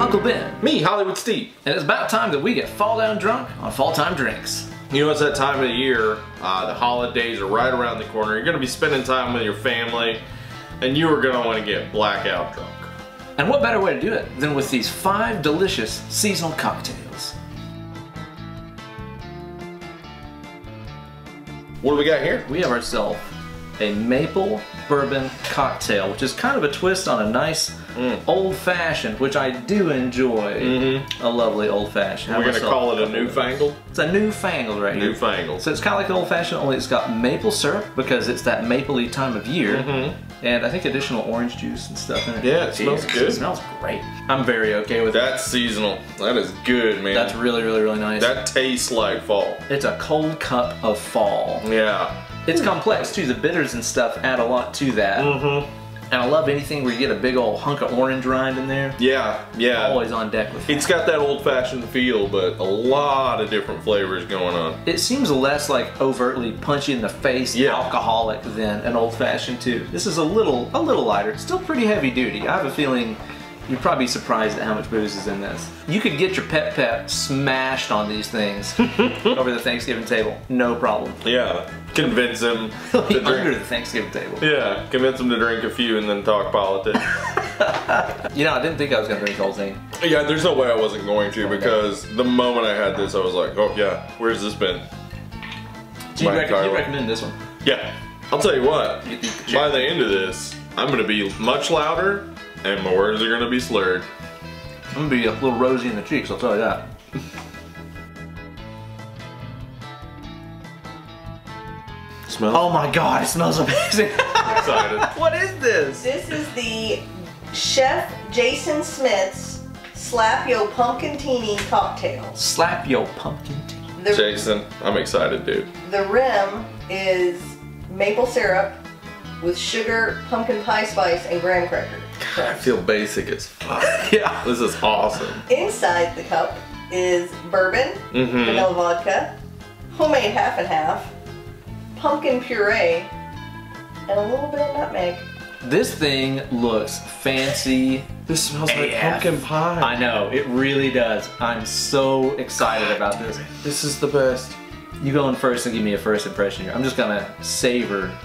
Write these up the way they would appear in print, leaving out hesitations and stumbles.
Uncle Ben. Me, Hollywood Steve. And it's about time that we get fall down drunk on Fall Time Drinks. You know, it's that time of the year, the holidays are right around the corner. You're gonna be spending time with your family, and you are gonna wanna get blackout drunk. And what better way to do it than with these 5 delicious seasonal cocktails? What do we got here? We have ourselves a maple bourbon cocktail, which is kind of a twist on a nice old-fashioned, which I do enjoy. A lovely old-fashioned. We're gonna call it a newfangled? It's a newfangled right here. Newfangled. So it's kind of like an old-fashioned, only it's got maple syrup because it's that mapley time of year. And I think additional orange juice and stuff in it. Yeah, it smells good. It smells great. I'm very okay with That's seasonal. That is good, man. That's really, really, really nice. That tastes like fall. It's a cold cup of fall. Yeah. It's complex too. The bitters and stuff add a lot to that. And I love anything where you get a big old hunk of orange rind in there. Yeah, yeah. Always on deck with that. It's got that old-fashioned feel, but a lot of different flavors going on. It seems less like overtly punchy in the face alcoholic than an old-fashioned too. This is a little lighter. Still pretty heavy duty. I have a feeling you'd probably be surprised at how much booze is in this. You could get your pep smashed on these things over the Thanksgiving table. No problem. Yeah. Convince them to drink. Under the Thanksgiving table. Yeah. Convince them to drink a few and then talk politics. You know, I didn't think I was going to drink the whole thing. Yeah, there's no way I wasn't going to because the moment I had this, I was like, oh yeah, where's this been? Do you recommend this one? Yeah. I'll tell you what, by the end of this, I'm going to be much louder and my words are going to be slurred. I'm going to be a little rosy in the cheeks, I'll tell you that. Smells? Oh my god, it smells amazing. I'm excited. What is this? This is the Chef Jason Smith's Slap Yo Pumpkin Teeny cocktail. Slap Yo Pumpkin Teeny. Jason, I'm excited, dude. The rim is maple syrup with sugar, pumpkin pie spice, and graham cracker. God, I feel basic as fuck. Yeah. This is awesome. Inside the cup is bourbon, vanilla vodka, homemade half and half, pumpkin puree, and a little bit of nutmeg. This thing looks fancy. This smells like AF. pumpkin pie. I know, it really does. I'm so excited about this. This is the best. You go in first and give me a first impression here. I'm just gonna savor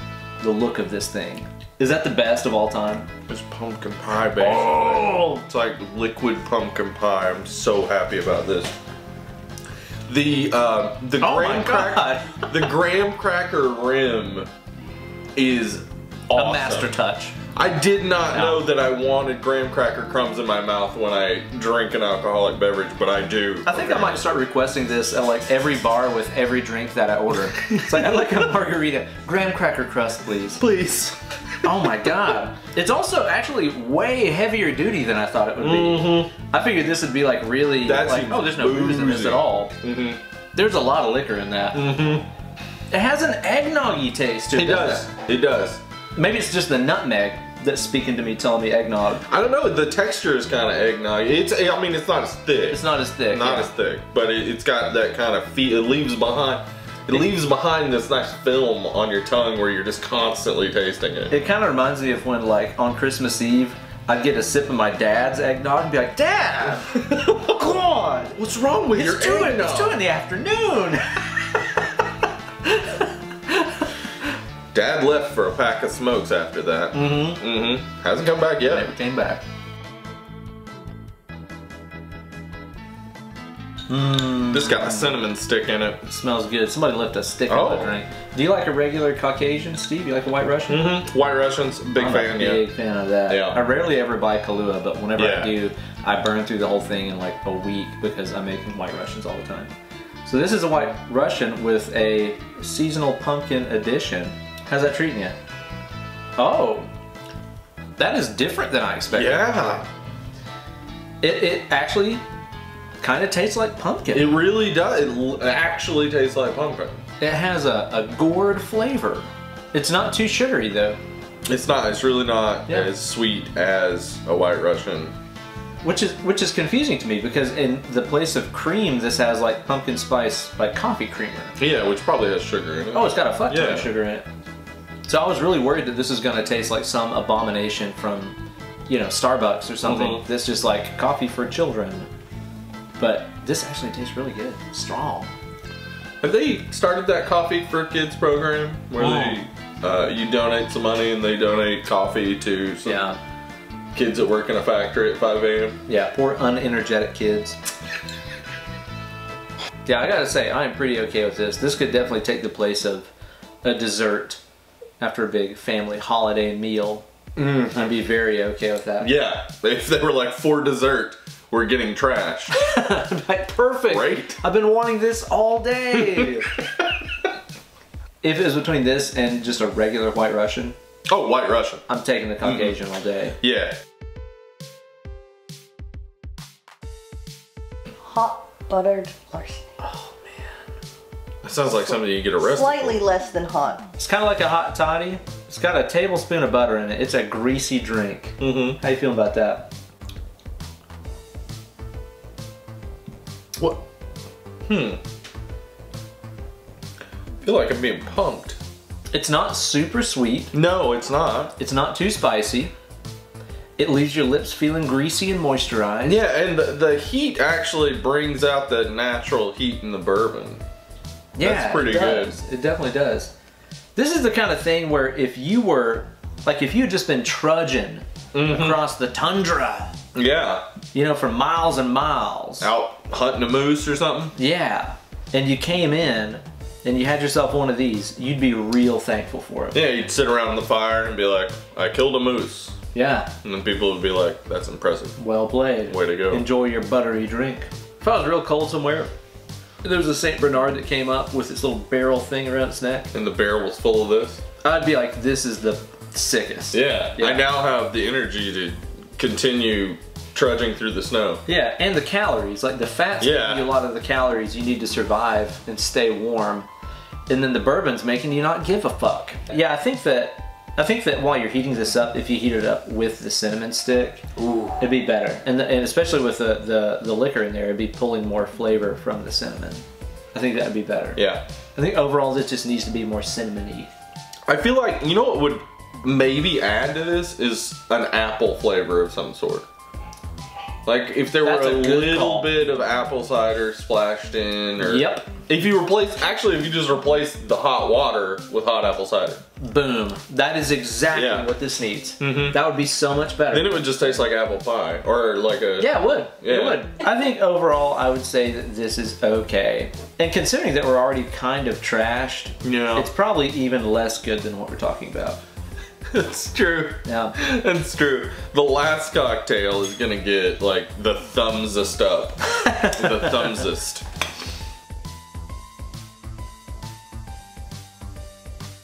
the look of this thing. Is that the best of all time? It's pumpkin pie, baby. Oh! It's like liquid pumpkin pie. I'm so happy about this. The graham cracker rim is awesome. A master touch. I did not know that I wanted graham cracker crumbs in my mouth when I drink an alcoholic beverage, but I do. I think I might start requesting this at like every bar with every drink that I order. It's like, I'd like a margarita. Graham cracker crust, please. Please. Oh my god. It's also actually way heavier duty than I thought it would be. I figured this would be like really, oh, there's no booze in this at all. There's a lot of liquor in that. It has an eggnoggy taste to it. It does. It does. Maybe it's just the nutmeg that's speaking to me, telling me eggnog. I don't know. The texture is kind of eggnog. I mean, it's not as thick. It's not as thick. Not as thick, but it's got that kind of feel. It leaves behind this nice film on your tongue where you're just constantly tasting it. It kind of reminds me of when, like, on Christmas Eve, I'd get a sip of my dad's eggnog and be like, Dad, come on, what's wrong with your eggnog? It's 2 in the afternoon. Dad left for a pack of smokes after that. Hasn't come back yet. Never came back. This got a cinnamon stick in it. It smells good. Somebody left a stick on the drink. Do you like a regular Caucasian, Steve? You like a White Russian? White Russians, big fan, I'm a big fan of that. Yeah. I rarely ever buy Kahlua, but whenever I do, I burn through the whole thing in like a week because I'm making White Russians all the time. So this is a White Russian with a seasonal pumpkin edition. How's that treating you? Oh, that is different than I expected. Yeah. It actually kind of tastes like pumpkin. It really does. It actually tastes like pumpkin. It has a gourd flavor. It's not too sugary though. It's not. It's really not as sweet as a White Russian. Which is confusing to me because in the place of cream, this has like pumpkin spice, like coffee creamer. Yeah, which probably has sugar in it. Oh, it's got a fuck ton of sugar in it. So I was really worried that this is going to taste like some abomination from you know, Starbucks or something that's just like coffee for children. But this actually tastes really good. Strong. Have they started that coffee for kids program where you donate some money and they donate coffee to some kids that work in a factory at 5 a.m.? Yeah, poor unenergetic kids. Yeah, I gotta say, I am pretty okay with this. This could definitely take the place of a dessert after a big family holiday meal. I'd be very okay with that. Yeah, if they were like, for dessert, we're getting trashed. Like, perfect. Great. I've been wanting this all day. If it was between this and just a regular White Russian. Oh, White Russian. I'm taking the Caucasian all day. Yeah. Hot buttered larceny. Oh man. That sounds like something you get arrested Slightly for. less than hot. It's kind of like a hot toddy. It's got a tablespoon of butter in it. It's a greasy drink. How you feeling about that? What? I feel like I'm being pumped. It's not super sweet. No, it's not. It's not too spicy. It leaves your lips feeling greasy and moisturized. Yeah, and the heat actually brings out the natural heat in the bourbon. Yeah, that's pretty good. It definitely does. This is the kind of thing where if you were, like if you had just been trudging across the tundra, yeah, you know, for miles and miles. Out hunting a moose or something. Yeah, and you came in and you had yourself one of these, you'd be real thankful for it. Yeah, you'd sit around the fire and be like, I killed a moose. Yeah. And then people would be like, that's impressive. Well played. Way to go. Enjoy your buttery drink. If I was real cold somewhere, there was a St. Bernard that came up with this little barrel thing around its neck. And the barrel was full of this? I'd be like, this is the sickest. Yeah. I now have the energy to continue trudging through the snow. Yeah, and the calories, like the fats give you a lot of the calories you need to survive and stay warm. And then the bourbon's making you not give a fuck. Yeah, I think that while you're heating this up, if you heat it up with the cinnamon stick, it'd be better. And especially with the liquor in there, it'd be pulling more flavor from the cinnamon. I think that'd be better. Yeah. I think overall this just needs to be more cinnamony. I feel like, you know what would maybe add to this is an apple flavor of some sort. Like if there were a little bit of apple cider splashed in, or if you just replace the hot water with hot apple cider. Boom. That is exactly what this needs. That would be so much better. Then it would just taste like apple pie, or like a... Yeah, it would. Yeah. It would. I think overall I would say that this is okay. And considering that we're already kind of trashed, it's probably even less good than what we're talking about. It's true. Yeah. It's true. The last cocktail is gonna get like the thumbsest up. The thumbsest.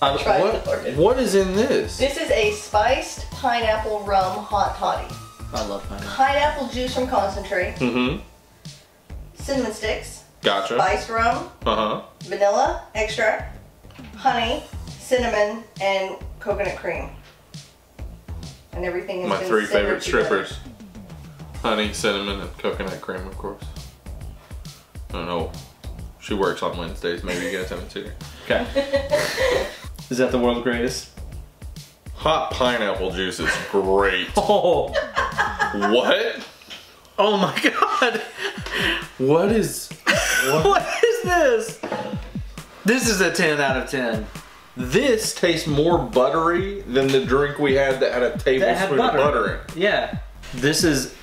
What is in this? This is a spiced pineapple rum hot toddy. I love pineapple. Pineapple juice from concentrate. Cinnamon sticks. Gotcha. Spiced rum. Vanilla extract. Honey, cinnamon, and coconut cream. And everything is my 3 favorite strippers. Honey, cinnamon, and coconut cream, of course. I don't know. She works on Wednesdays. Maybe you guys haven't seen her. Okay. Is that the world's greatest? Hot pineapple juice is great. Oh. What? Oh my god. What is this? This is a 10 out of 10. This tastes more buttery than the drink we had that had a tablespoon of butter in it. Yeah. This is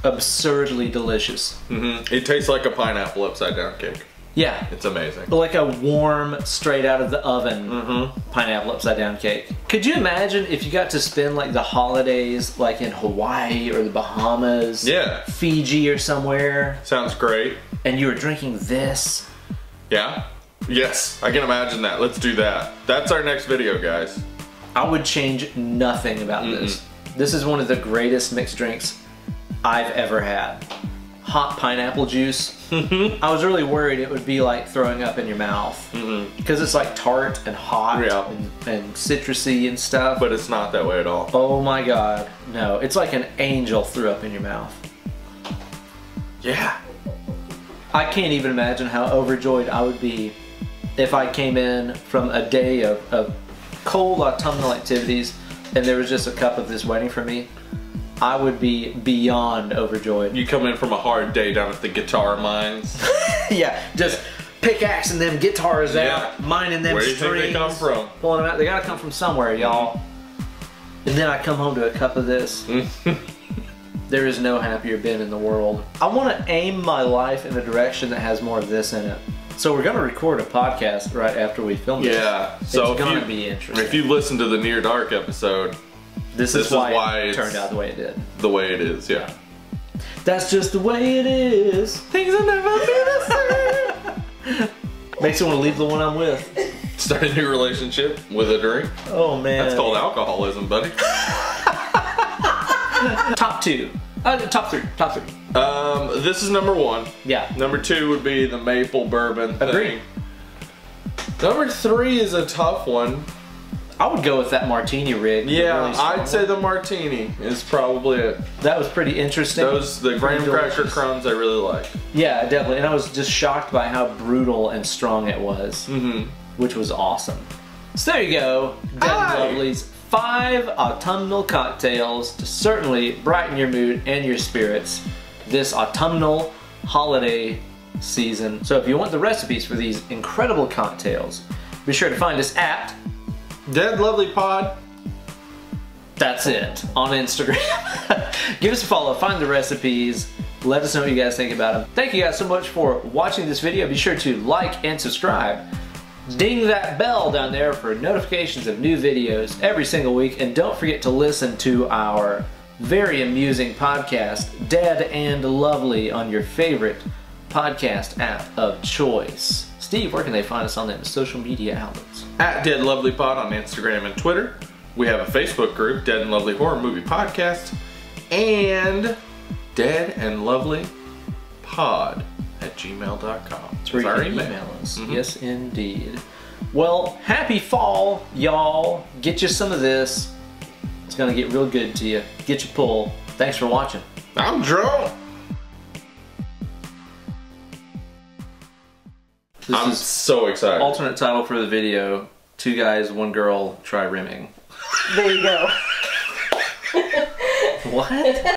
absurdly delicious. It tastes like a pineapple upside down cake. Yeah. It's amazing. Like a warm, straight out of the oven pineapple upside down cake. Could you imagine if you got to spend like the holidays like in Hawaii or the Bahamas? Yeah. Fiji or somewhere. Sounds great. And you were drinking this? Yeah. Yes, I can imagine that. Let's do that. That's our next video, guys. I would change nothing about this. This is one of the greatest mixed drinks I've ever had. Hot pineapple juice. I was really worried it would be like throwing up in your mouth. Because it's like tart and hot and citrusy and stuff. But it's not that way at all. Oh my god. No, it's like an angel threw up in your mouth. Yeah. I can't even imagine how overjoyed I would be if I came in from a day of cold autumnal activities and there was just a cup of this waiting for me. I would be beyond overjoyed. You come in from a hard day down at the guitar mines. Yeah, just pickaxing them guitars out, mining them strings. Where do you think they come from? Pulling them out. They gotta come from somewhere, y'all. And then I come home to a cup of this. There is no happier bin in the world. I want to aim my life in a direction that has more of this in it. So we're going to record a podcast right after we film this. Yeah. So it's going to be interesting. If you listen to the Near Dark episode, this is why it turned out the way it did. The way it is, yeah. That's just the way it is. Things will never be the same. Makes me want to leave the one I'm with. Start a new relationship with a drink. Oh man. That's called alcoholism, buddy. Top two. Top three. Top three. This is number one. Yeah. Number two would be the maple bourbon thing. Agreed. Number three is a tough one. I would go with that martini rig. Yeah, really I'd say the martini is probably it. That was pretty interesting. The graham cracker crumbs I really like. Yeah, definitely. And I was just shocked by how brutal and strong it was. Which was awesome. So there you go. Dead and Lovely's 5 autumnal cocktails to certainly brighten your mood and your spirits this autumnal holiday season. So if you want the recipes for these incredible cocktails, be sure to find us at Dead Lovely Pod. That's it, on Instagram. Give us a follow, find the recipes, let us know what you guys think about them. Thank you guys so much for watching this video. Be sure to like and subscribe. Ding that bell down there for notifications of new videos every single week. And don't forget to listen to our very amusing podcast, Dead and Lovely, on your favorite podcast app of choice. Steve, where can they find us on them social media outlets? At Dead Lovely Pod on Instagram and Twitter. We have a Facebook group, Dead and Lovely Horror Movie Podcast. And Dead and Lovely Pod at gmail.com. That's where you can email us. Yes, indeed. Well, happy fall, y'all. Get you some of this. It's going to get real good to you. Get you pull. Thanks for watching. I'm drunk. I'm so excited. Alternate title for the video, 2 guys, 1 girl, try rimming. There you go. What?